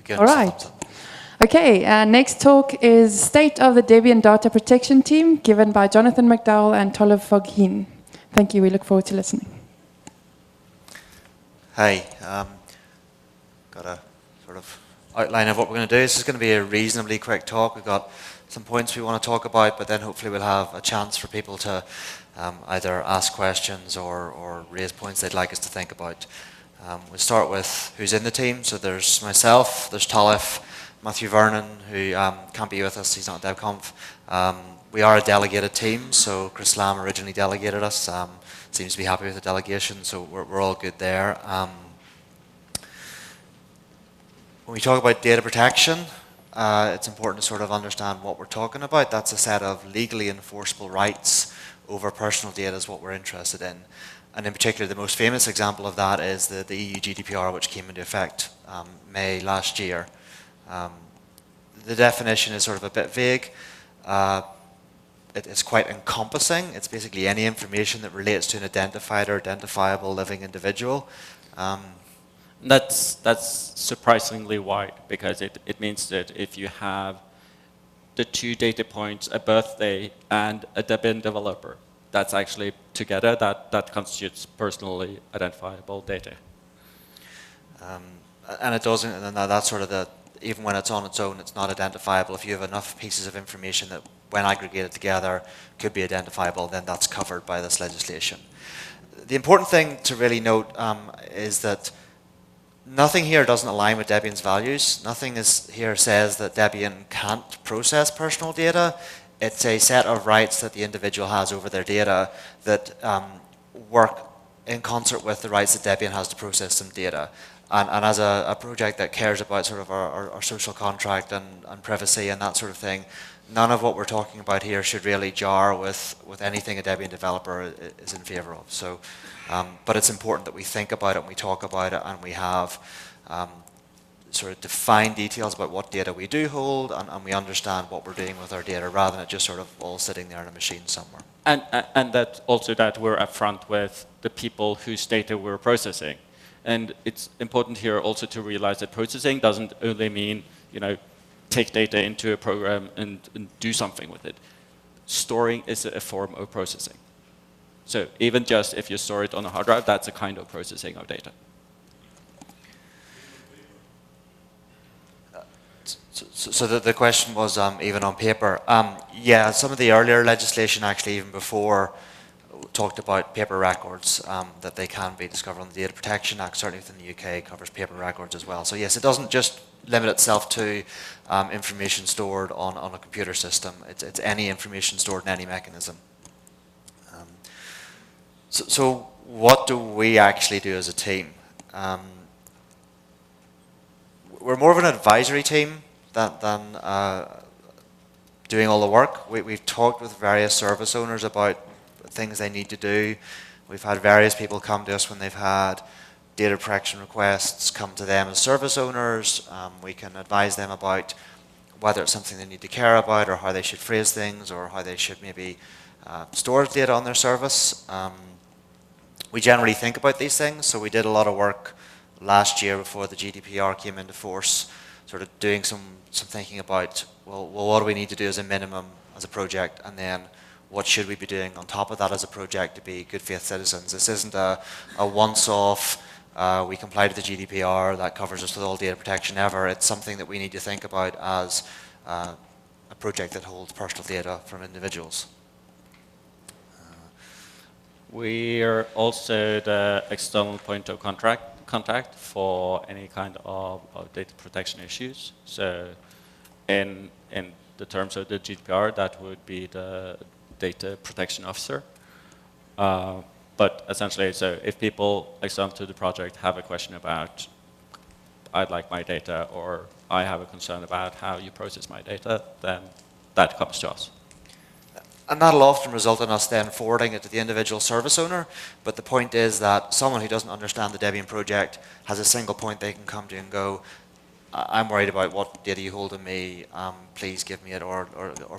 Good. All right. Okay, next talk is State of the Debian Data Protection Team, given by Jonathan McDowell and Tollef Fog Heen. Thank you. We look forward to listening. Hi. Got a sort of outline of what we're going to do. This is going to be a reasonably quick talk. We've got some points we want to talk about, but then hopefully we'll have a chance for people to either ask questions or raise points they'd like us to think about. We'll start with who's in the team. So there's myself, there's Tollef, Matthew Vernon, who can't be with us, he's not at DebConf. We are a delegated team, so Chris Lamb originally delegated us. Seems to be happy with the delegation, so we're all good there. When we talk about data protection, it's important to sort of understand what we're talking about. That's a set of legally enforceable rights over personal data is what we're interested in. And in particular, the most famous example of that is the EU GDPR, which came into effect May last year. The definition is sort of a bit vague. It's quite encompassing. It's basically any information that relates to an identified or identifiable living individual. That's surprisingly wide, because it means that if you have the 2 data points, a birthday and a Debian developer, that's actually together, that constitutes personally identifiable data. And it doesn't, and that's sort of even when it's on its own, it's not identifiable. If you have enough pieces of information that when aggregated together could be identifiable, then that's covered by this legislation. The important thing to really note is that nothing here doesn't align with Debian's values. Nothing here says that Debian can't process personal data. It's a set of rights that the individual has over their data that work in concert with the rights that Debian has to process some data. And as a project that cares about sort of our social contract and privacy and that sort of thing, none of what we're talking about here should really jar with anything a Debian developer is in favor of. So, but it's important that we think about it and we talk about it and we have sort of defined details about what data we do hold and we understand what we're doing with our data rather than it just sort of all sitting there in a machine somewhere. And that also that we're upfront with the people whose data we're processing. And it's important here also to realize that processing doesn't only mean, take data into a program and do something with it. Storing is a form of processing. So even just if you store it on a hard drive, that's a kind of processing of data. So the question was even on paper. Yeah, some of the earlier legislation actually even before talked about paper records, that they can be discovered on the Data Protection Act, certainly within the UK covers paper records as well. So yes, it doesn't just limit itself to information stored on a computer system. It's any information stored in any mechanism. So what do we actually do as a team? We're more of an advisory team than doing all the work. We've talked with various service owners about things they need to do. We've had various people come to us when they've had data protection requests come to them as service owners. We can advise them about whether it's something they need to care about or how they should phrase things or how they should maybe store data on their service. We generally think about these things, so we did a lot of work last year before the GDPR came into force, sort of doing some thinking about, well, what do we need to do as a minimum as a project, and then what should we be doing on top of that as a project to be good faith citizens. This isn't a once-off, we comply to the GDPR, that covers us with all data protection ever. It's something that we need to think about as a project that holds personal data from individuals. We are also the external point of contact for any kind of data protection issues. So in the terms of the GDPR, that would be the data protection officer. But essentially, so if people external to the project have a question about, I'd like my data, or I have a concern about how you process my data, then that comes to us. And that'll often result in us then forwarding it to the individual service owner. But the point is that someone who doesn't understand the Debian project has a single point they can come to and go, I'm worried about what data you hold on me, please give me it or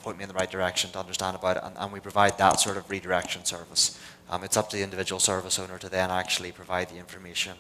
point me in the right direction to understand about it. And we provide that sort of redirection service. It's up to the individual service owner to then actually provide the information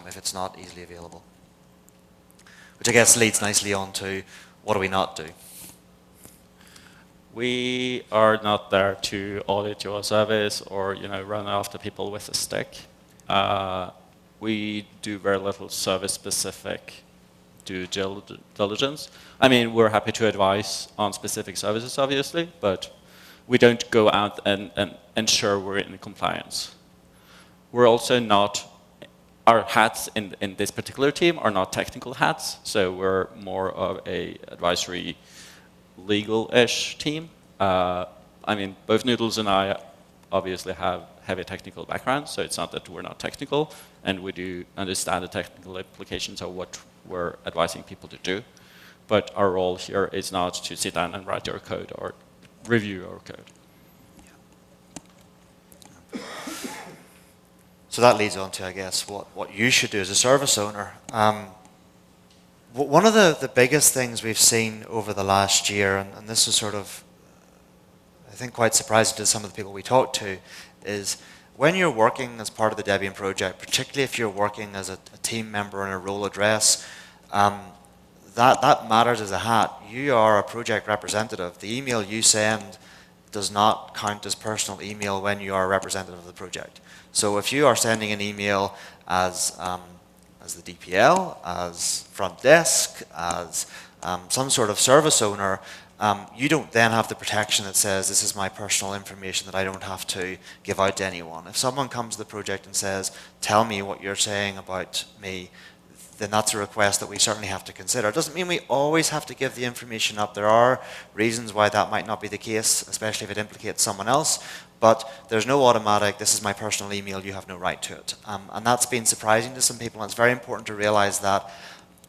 if it's not easily available. Which I guess leads nicely on to what do we not do? We are not there to audit your service or run after people with a stick. We do very little service-specific due diligence. I mean, we're happy to advise on specific services, obviously, but we don't go out and ensure we're in compliance. We're also not, our hats in this particular team are not technical hats, so we're more of a advisory, legal-ish team. I mean, both Noodles and I obviously have heavy technical backgrounds, so it's not that we're not technical, and we do understand the technical implications of what we're advising people to do. But our role here is not to sit down and write your code or review our code. So that leads on to, I guess, what you should do as a service owner. One of the biggest things we've seen over the last year, and this is sort of, I think, quite surprising to some of the people we talk to, is when you're working as part of the Debian project, particularly if you're working as a team member in a role address, that matters as a hat. You are a project representative. The email you send does not count as personal email when you are a representative of the project. So if you are sending an email as the DPL, as front desk, as some sort of service owner, you don't then have the protection that says this is my personal information that I don't have to give out to anyone. If someone comes to the project and says, tell me what you're saying about me, then that's a request that we certainly have to consider. It doesn't mean we always have to give the information up. There are reasons why that might not be the case, especially if it implicates someone else, but there's no automatic, this is my personal email, you have no right to it. And that's been surprising to some people, and it's very important to realize that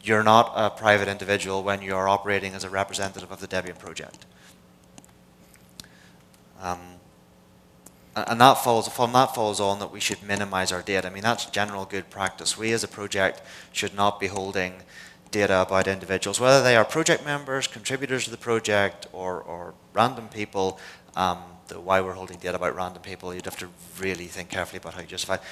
you're not a private individual when you're operating as a representative of the Debian project. And that falls on that we should minimize our data. I mean, that's general good practice. We as a project should not be holding data about individuals, whether they are project members, contributors to the project, or random people. Why we're holding data about random people, you'd have to really think carefully about how you justify it.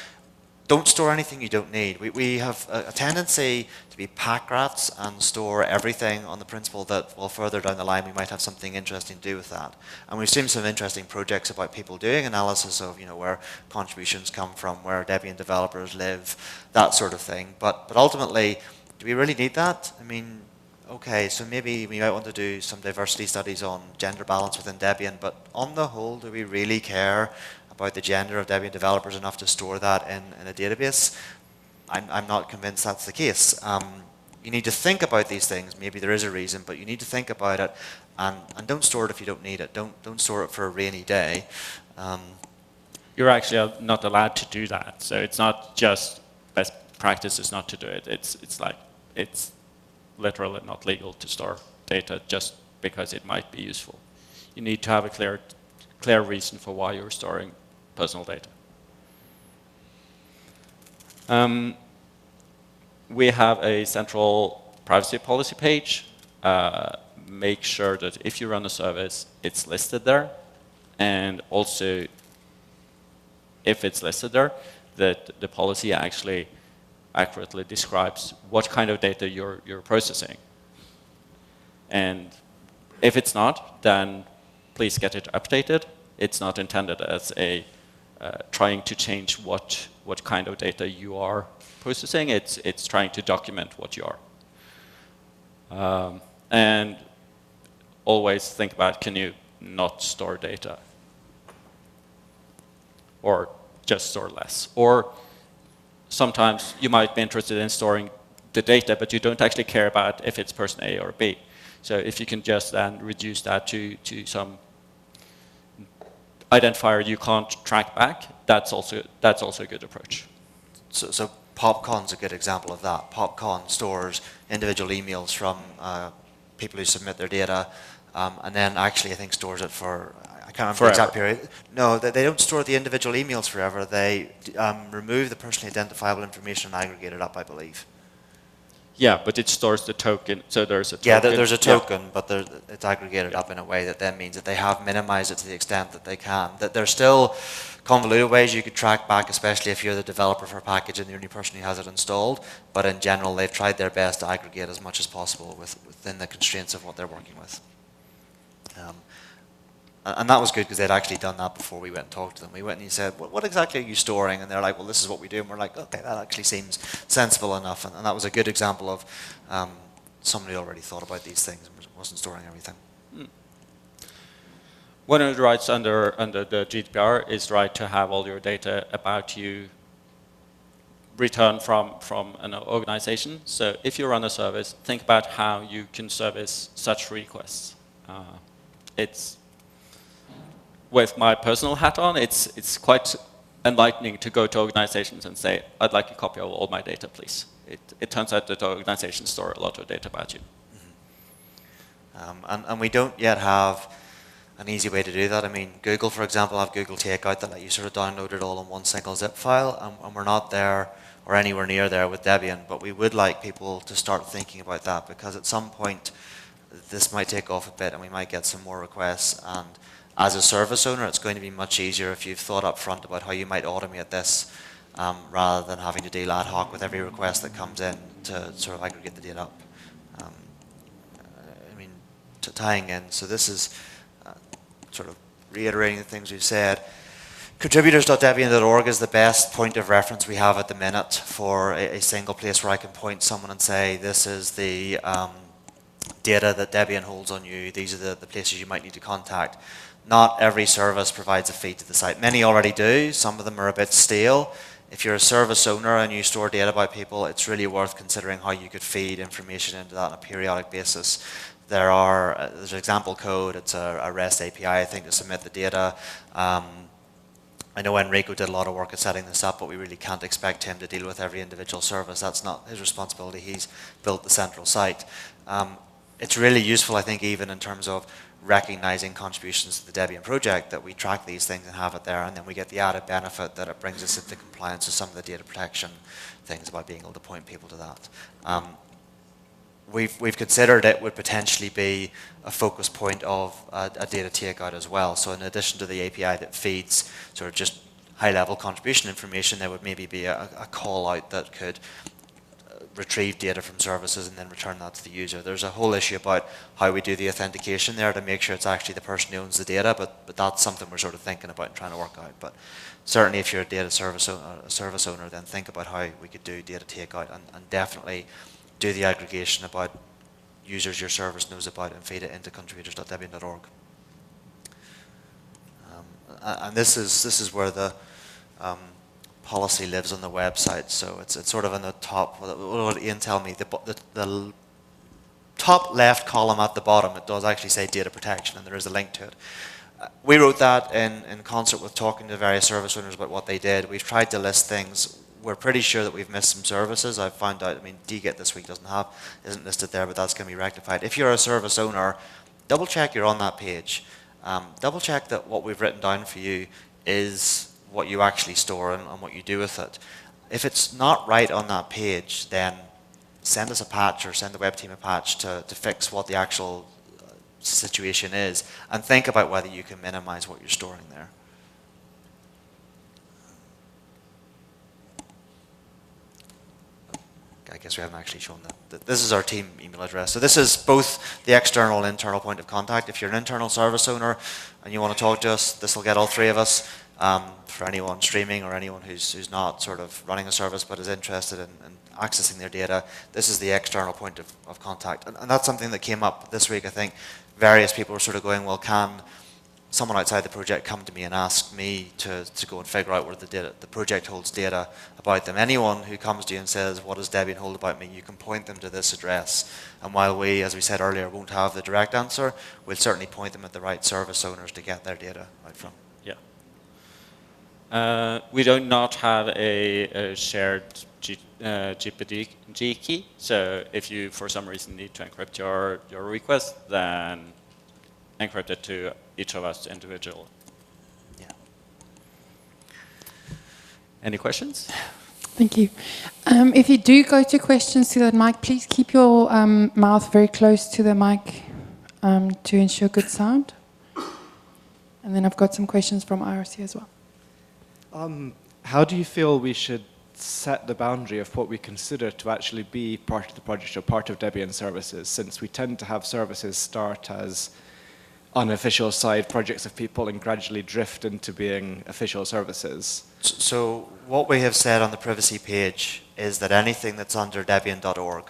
Don't store anything you don't need. We have a tendency to be pack rats and store everything on the principle that, well, further down the line we might have something interesting to do with that. And we've seen some interesting projects about people doing analysis of, where contributions come from, where Debian developers live, that sort of thing. But ultimately, do we really need that? I mean, okay, so maybe we might want to do some diversity studies on gender balance within Debian, but on the whole, do we really care about the gender of Debian developers enough to store that in a database? I'm not convinced that's the case. You need to think about these things. Maybe there is a reason, but you need to think about it, and don't store it if you don't need it. Don't store it for a rainy day. You're actually not allowed to do that. So it's not just best practice is not to do it. It's literally not legal to store data just because it might be useful. You need to have a clear reason for why you're storing personal data. We have a central privacy policy page. Make sure that if you run a service, it's listed there. And also, if it's listed there, that the policy actually accurately describes what kind of data you're processing. And if it's not, then please get it updated. It's not intended as a trying to change what kind of data you are processing. It's trying to document what you are. And always think about, can you not store data? Or just store less? Or sometimes you might be interested in storing the data, but you don't actually care about if it's person A or B. So if you can just then reduce that to some identifier you can't track back, that's also a good approach. So PopCon's a good example of that. PopCon stores individual emails from people who submit their data, and then actually I think stores it for, I can't remember the exact period. No, they don't store the individual emails forever. They remove the personally identifiable information and aggregate it up, I believe. Yeah, but it stores the token, so there's a token. Yeah, there's a token, but it's aggregated up in a way that then means that they have minimized it to the extent that they can. That there's still convoluted ways you could track back, especially if you're the developer for a package and the only person who has it installed. But in general, they've tried their best to aggregate as much as possible within the constraints of what they're working with. And that was good because they'd actually done that before we went and talked to them. We went and he said, what exactly are you storing? And they're like, well, this is what we do. And we're like, okay, that actually seems sensible enough. And that was a good example of somebody already thought about these things and wasn't storing everything. One of the rights under the GDPR is the right to have all your data about you returned from an organization. So if you run a service, think about how you can service such requests. It's with my personal hat on, it's quite enlightening to go to organizations and say, I'd like a copy of all my data, please. It turns out that organizations store a lot of data about you. Mm-hmm. And we don't yet have an easy way to do that. I mean, Google, for example, have Google Takeout that let you sort of download it all in one single zip file, and we're not there or anywhere near there with Debian, but we would like people to start thinking about that, because at some point this might take off a bit and we might get some more requests. And as a service owner, it's going to be much easier if you've thought up front about how you might automate this, rather than having to deal ad hoc with every request that comes in to sort of aggregate the data up. I mean, tying in, so this is sort of reiterating the things we've said. Contributors.debian.org is the best point of reference we have at the minute for a single place where I can point someone and say, this is the data that Debian holds on you, these are the places you might need to contact. Not every service provides a feed to the site. Many already do, some of them are a bit stale. If you're a service owner and you store data about people, it's really worth considering how you could feed information into that on a periodic basis. There's example code, it's a REST API, I think, to submit the data. I know Enrico did a lot of work at setting this up, but we really can't expect him to deal with every individual service. That's not his responsibility. He's built the central site. It's really useful, I think, even in terms of recognizing contributions to the Debian project, that we track these things and have it there, and then we get the added benefit that it brings us into compliance with some of the data protection things about being able to point people to that. We've considered it would potentially be a focus point of a data takeout as well. So in addition to the API that feeds sort of just high-level contribution information, there would maybe be a call out that could retrieve data from services and then return that to the user. There's a whole issue about how we do the authentication there to make sure it's actually the person who owns the data, but that's something we're sort of thinking about and trying to work out. But certainly if you're a data service owner, then think about how we could do data takeout, and definitely do the aggregation about users your service knows about and feed it into contributors.debian.org. And this is where the policy lives on the website. So it's sort of in the top. What did Ian tell me? The top left column at the bottom, it does actually say data protection, and there is a link to it. We wrote that in concert with talking to various service owners about what they did. We've tried to list things. We're pretty sure that we've missed some services. I've found out, I mean, DGET this week isn't listed there, but that's going to be rectified. If you're a service owner, double check you're on that page. Double check that what we've written down for you is what you actually store and what you do with it. If it's not right on that page, then send us a patch or send the web team a patch to fix what the actual situation is, and think about whether you can minimize what you're storing there. I guess we haven't actually shown that. This is our team email address. So this is both the external and internal point of contact. If you're an internal service owner and you want to talk to us, this will get all three of us. For anyone streaming or anyone who's not sort of running a service but is interested in accessing their data, this is the external point of contact. And that's something that came up this week. I think various people were sort of going, well, can someone outside the project come to me and ask me to go and figure out where the project holds data about them? Anyone who comes to you and says, what does Debian hold about me, you can point them to this address. And while we, as we said earlier, won't have the direct answer, we'll certainly point them at the right service owners to get their data out from. We do not have a shared GPG key, so if you for some reason need to encrypt your request, then encrypt it to each of us individually. Yeah. Any questions? Thank you. If you do go to questions to that mic, please keep your mouth very close to the mic to ensure good sound. And then I've got some questions from IRC as well. How do you feel we should set the boundary of what we consider to actually be part of the project or part of Debian services, since we tend to have services start as unofficial side projects of people and gradually drift into being official services? So what we have said on the privacy page is that anything that's under Debian.org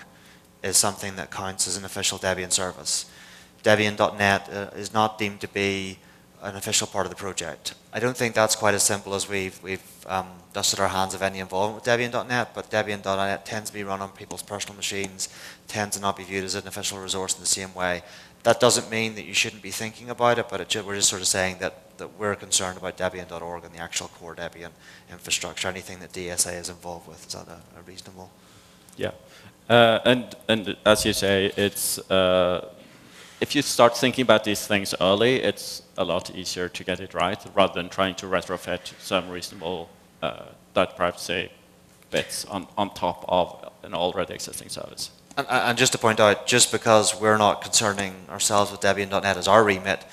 is something that counts as an official Debian service. Debian.net is not deemed to be an official part of the project. I don't think that's quite as simple as we've dusted our hands of any involvement with Debian.net, but Debian.net tends to be run on people's personal machines, tends to not be viewed as an official resource in the same way. That doesn't mean that you shouldn't be thinking about it, but we're just sort of saying that we're concerned about Debian.org and the actual core Debian infrastructure, anything that DSA is involved with. Is that a reasonable? Yeah, and as you say, it's if you start thinking about these things early, it's a lot easier to get it right rather than trying to retrofit some reasonable data privacy bits on top of an already existing service. And just to point out, just because we're not concerning ourselves with Debian.net as our remit,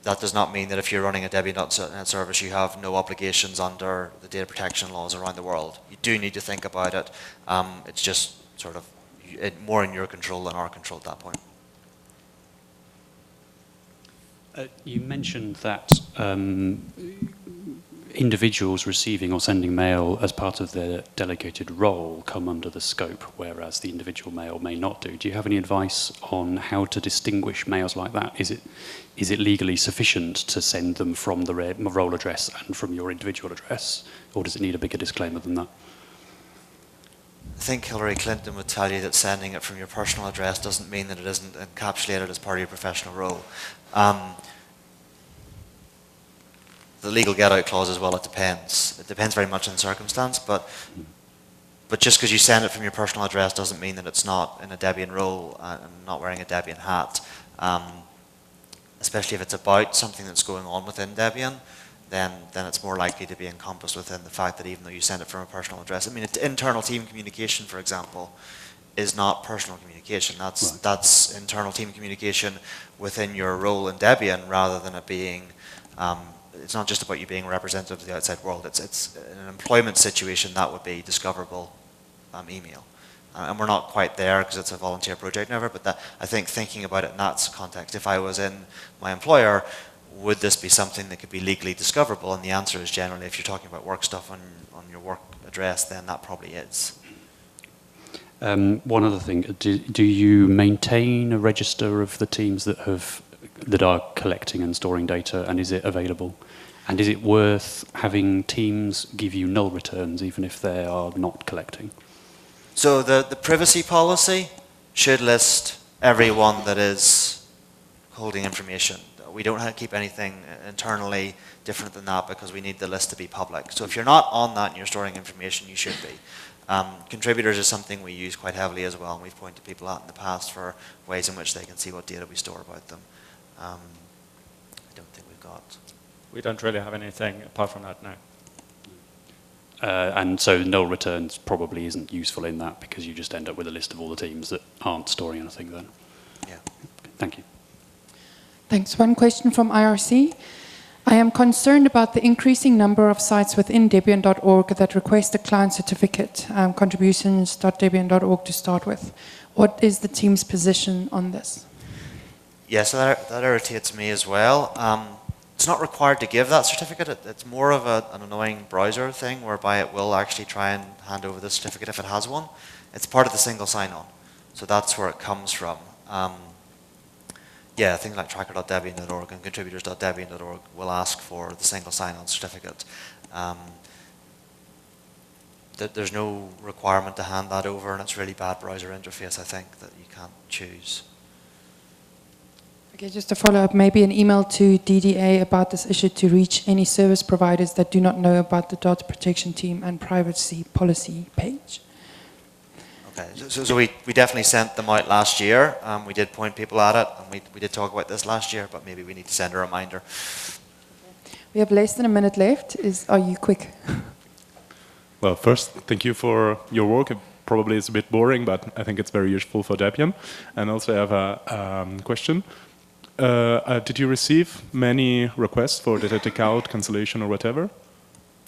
that does not mean that if you're running a Debian.net service, you have no obligations under the data protection laws around the world. You do need to think about it. It's just sort of more in your control than our control at that point. You mentioned that individuals receiving or sending mail as part of their delegated role come under the scope, whereas the individual mail may not do. Do you have any advice on how to distinguish mails like that? Is it legally sufficient to send them from the role address and from your individual address, or does it need a bigger disclaimer than that? I think Hillary Clinton would tell you that sending it from your personal address doesn't mean that it isn't encapsulated as part of your professional role. The legal get-out clause as well, it depends. It depends very much on circumstance, but just because you send it from your personal address doesn't mean that it's not in a Debian role and not wearing a Debian hat. Especially if it's about something that's going on within Debian, then it's more likely to be encompassed within the fact that even though you send it from a personal address. I mean, internal team communication, for example, is not personal communication. That's internal team communication within your role in Debian rather than it being, it's not just about you being representative of the outside world. It's in an employment situation that would be discoverable email. And we're not quite there because it's a volunteer project never, but I think thinking about it in that context, if I was in my employer, would this be something that could be legally discoverable? And the answer is generally, if you're talking about work stuff on your work address, then that probably is. One other thing, do you maintain a register of the teams that are collecting and storing data, and is it available? And is it worth having teams give you null returns even if they are not collecting? So the privacy policy should list everyone that is holding information. We don't have to keep anything internally different than that because we need the list to be public. So if you're not on that and you're storing information, you should be. Contributors is something we use quite heavily as well, and we've pointed people out in the past for ways in which they can see what data we store about them. I don't think we've got. We don't really have anything apart from that now. And so null returns probably isn't useful in that because you just end up with a list of all the teams that aren't storing anything then. Yeah. Thank you. Thanks. One question from IRC. I am concerned about the increasing number of sites within Debian.org that request a client certificate, contributions.debian.org to start with. What is the team's position on this? Yes, that irritates me as well. It's not required to give that certificate. It's more of an annoying browser thing whereby it will actually try and hand over the certificate if it has one. It's part of the single sign-on. So that's where it comes from. Yeah, things like tracker.debian.org and contributors.debian.org will ask for the single sign-on certificate. There's no requirement to hand that over, and it's really bad browser interface, I think, that you can't choose. Okay, just to follow up, maybe an email to DDA about this issue to reach any service providers that do not know about the data protection team and privacy policy page. Okay, so we definitely sent them out last year. We did point people at it, and we did talk about this last year, but maybe we need to send a reminder. We have less than a minute left. Are you quick? Well, first, thank you for your work. It probably is a bit boring, but I think it's very useful for Debian. And also I have a question. Did you receive many requests for data takeout, cancellation, or whatever?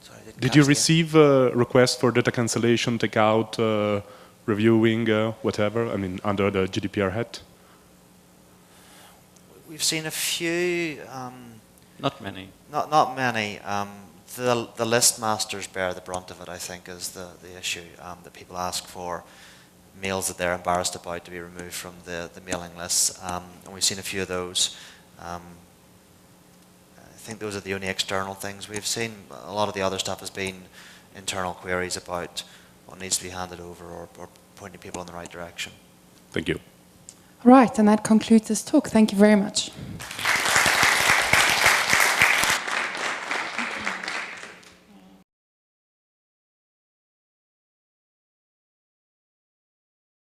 Sorry, Did you receive requests for data cancellation, takeout, reviewing, whatever? I mean, under the GDPR hat? We've seen a few. Not many. Not many. The list masters bear the brunt of it, I think, is the issue, that people ask for mails that they're embarrassed about to be removed from the mailing lists. And we've seen a few of those. I think those are the only external things we've seen. A lot of the other stuff has been internal queries about what needs to be handed over or pointing people in the right direction. Thank you. Right, and that concludes this talk. Thank you very much.